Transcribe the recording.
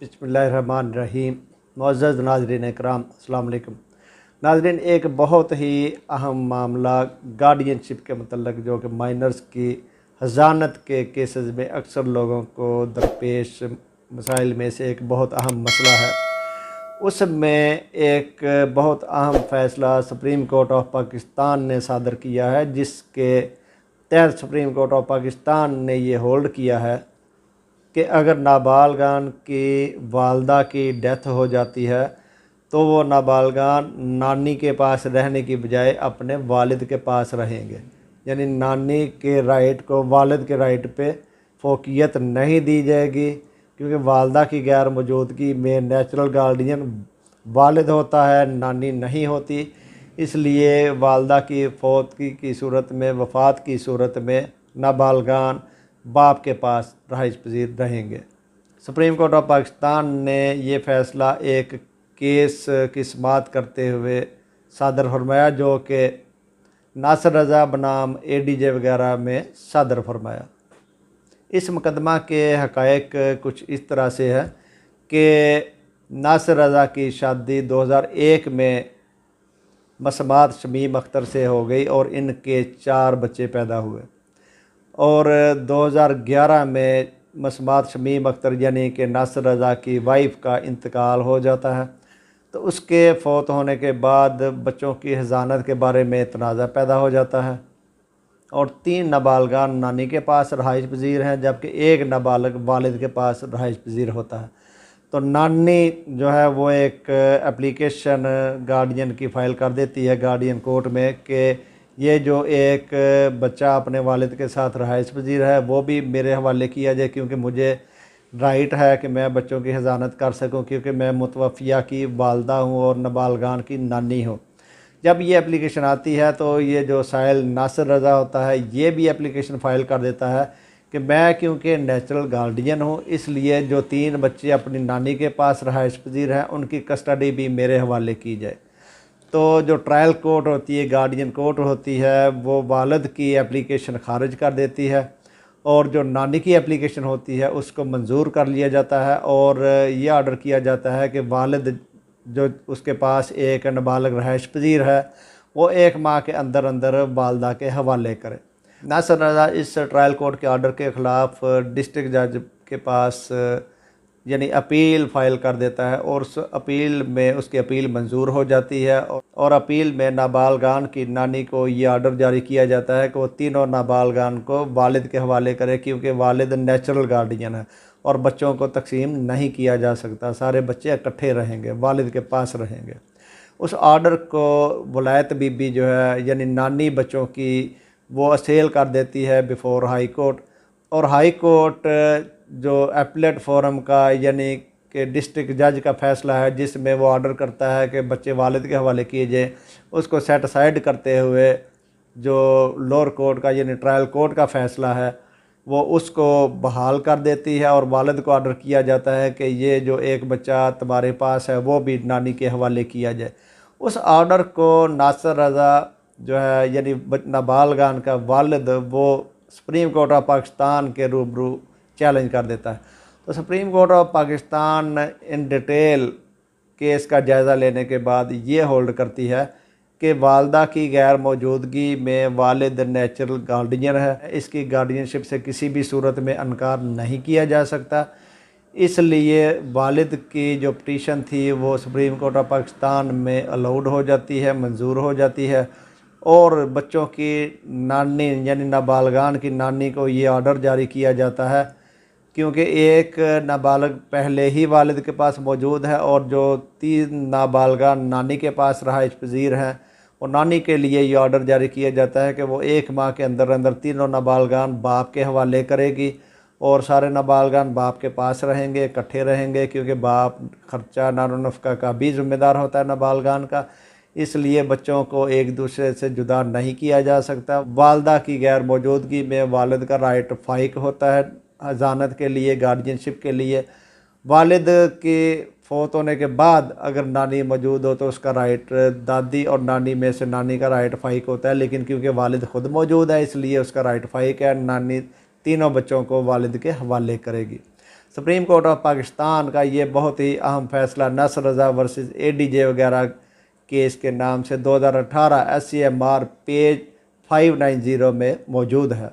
बिस्मिल्लाहिर्रहमानिर्रहीम। मुअज़्ज़ज़ नाज़रीन इकराम, अस्सलाम वालेकुम। नाज़रीन, एक बहुत ही अहम मामला गार्डियनशिप के मतलब जो कि माइनर्स की हज़ानत के केसेस में अक्सर लोगों को दरपेश मसाइल में से एक बहुत अहम मसला है। उसमें एक बहुत अहम फ़ैसला सुप्रीम कोर्ट ऑफ पाकिस्तान ने सादर किया है, जिसके तहत सुप्रीम कोर्ट ऑफ पाकिस्तान ने ये होल्ड किया है कि अगर नाबालगान की वालदा की डेथ हो जाती है तो वो नाबालगान नानी के पास रहने की बजाय अपने वालिद के पास रहेंगे। यानी नानी के राइट को वालिद के राइट पे फोकियत नहीं दी जाएगी, क्योंकि वालदा की गैर मौजूदगी में नेचुरल गार्डियन वालिद होता है, नानी नहीं होती। इसलिए वालदा की फौतगी की सूरत में, वफ़ात की सूरत में नाबालगान बाप के पास रहाइश पजीर रहेंगे। सुप्रीम कोर्ट ऑफ पाकिस्तान ने ये फ़ैसला एक केस की समाअत करते हुए सादर फरमाया, जो कि नासिर रज़ा बनाम ADJ वगैरह में सादर फरमाया। इस मुकदमा के हक़ाइक़ कुछ इस तरह से है कि नासिर रज़ा की शादी 2001 में मसमात शमीम अख्तर से हो गई और इनके 4 बच्चे पैदा हुए। और 2011 में मसमात शमीम अख्तर यानी कि नासिर रज़ा की वाइफ का इंतकाल हो जाता है। तो उसके फ़ौत होने के बाद बच्चों की हज़ानत के बारे में तनाज़ा पैदा हो जाता है और 3 नाबालगान नानी के पास रहाइश पजीर हैं, जबकि एक नाबालग वालिद के पास रहाइश पजीर होता है। तो नानी जो है वो एक एप्लीकेशन गार्डियन की फ़ाइल कर देती है गार्डियन कोर्ट में कि ये जो एक बच्चा अपने वालिद के साथ रहाइश पजीर है वो भी मेरे हवाले किया जाए, क्योंकि मुझे राइट है कि मैं बच्चों की हज़ानत कर सकूं, क्योंकि मैं मुतवफ़िया की वालदा हूं और नाबालगान की नानी हूं। जब ये एप्लीकेशन आती है तो ये जो साहिल नासिर रज़ा होता है ये भी एप्लीकेशन फ़ाइल कर देता है कि मैं क्योंकि नेचुरल गार्डियन हूँ, इसलिए जो 3 बच्चे अपनी नानी के पास रहाइश पजीर हैं उनकी कस्टडी भी मेरे हवाले की जाए। तो जो ट्रायल कोर्ट होती है, गार्डियन कोर्ट होती है, वो वालिद की एप्लीकेशन खारिज कर देती है और जो नानी की एप्लीकेशन होती है उसको मंजूर कर लिया जाता है और ये ऑर्डर किया जाता है कि वालिद जो उसके पास एक नाबालिग रहाइश पजीर है वो 1 माह के अंदर अंदर वालदा के हवाले करे। नासिर रज़ा इस ट्रायल कोर्ट के ऑर्डर के ख़िलाफ़ डिस्ट्रिक्ट जज के पास यानी अपील फ़ाइल कर देता है और उस अपील में उसकी अपील मंजूर हो जाती है और अपील में नाबालगान की नानी को ये ऑर्डर जारी किया जाता है कि वो तीनों नाबालगान को वालिद के हवाले करे, क्योंकि वालिद नेचुरल गार्डियन है और बच्चों को तकसीम नहीं किया जा सकता। सारे बच्चे इकट्ठे रहेंगे, वालिद के पास रहेंगे। उस ऑर्डर को वलायत बीबी जो है यानी नानी बच्चों की वो असेल कर देती है बिफोर हाई कोर्ट, और हाई कोर्ट जो एपलेट फोरम का यानी कि डिस्ट्रिक्ट जज का फ़ैसला है जिसमें वो ऑर्डर करता है कि बच्चे वालिद के हवाले किए जाए, उसको सेट असाइड करते हुए जो लोअर कोर्ट का यानी ट्रायल कोर्ट का फ़ैसला है वो उसको बहाल कर देती है और वालिद को ऑर्डर किया जाता है कि ये जो एक बच्चा तुम्हारे पास है वो भी नानी के हवाले किया जाए। उस ऑर्डर को नासिर रज़ा जो है यानी नाबालगान का वालिद वो सुप्रीम कोर्ट ऑफ पाकिस्तान के रूबरू चैलेंज कर देता है। तो supreme court of Pakistan in detail case का जायज़ा लेने के बाद ये होल्ड करती है कि वालदा की गैर मौजूदगी में वालिद नेचुरल गार्डियन है, इसकी गार्डियनशिप से किसी भी सूरत में इनकार नहीं किया जा सकता। इसलिए वालिद की जो पिटीशन थी वो सुप्रीम कोर्ट ऑफ पाकिस्तान में अलाउड हो जाती है, मंजूर हो जाती है और बच्चों की नानी यानी नाबालगान की नानी को ये ऑर्डर जारी किया जाता है, क्योंकि एक नाबालग पहले ही वालिद के पास मौजूद है और जो 3 नाबालगान नानी के पास रहाइश पजीर हैं और नानी के लिए ये ऑर्डर जारी किया जाता है कि वो 1 माह के अंदर अंदर तीनों नाबालगान बाप के हवाले करेगी और सारे नाबालगान बाप के पास रहेंगे, इकट्ठे रहेंगे, क्योंकि बाप खर्चा नारो नफ़का का भी ज़िम्मेदार होता है नाबालगान का। इसलिए बच्चों को एक दूसरे से जुदा नहीं किया जा सकता। वालदा की गैर मौजूदगी में वालिद का राइट फ़ाइक होता है हज़ानत के लिए, गार्डियनशिप के लिए। वालिद के फ़ौत होने के बाद अगर नानी मौजूद हो तो उसका राइट दादी और नानी में से नानी का राइट फ़ाइक होता है, लेकिन क्योंकि वालिद ख़ुद मौजूद है इसलिए उसका राइट फ़ाइक है। नानी तीनों बच्चों को वालिद के हवाले करेगी। सुप्रीम कोर्ट ऑफ पाकिस्तान का ये बहुत ही अहम फैसला नसर रज़ा वर्सेस ADJ वगैरह केस के नाम से 2018 SCMR पेज 590 में मौजूद है।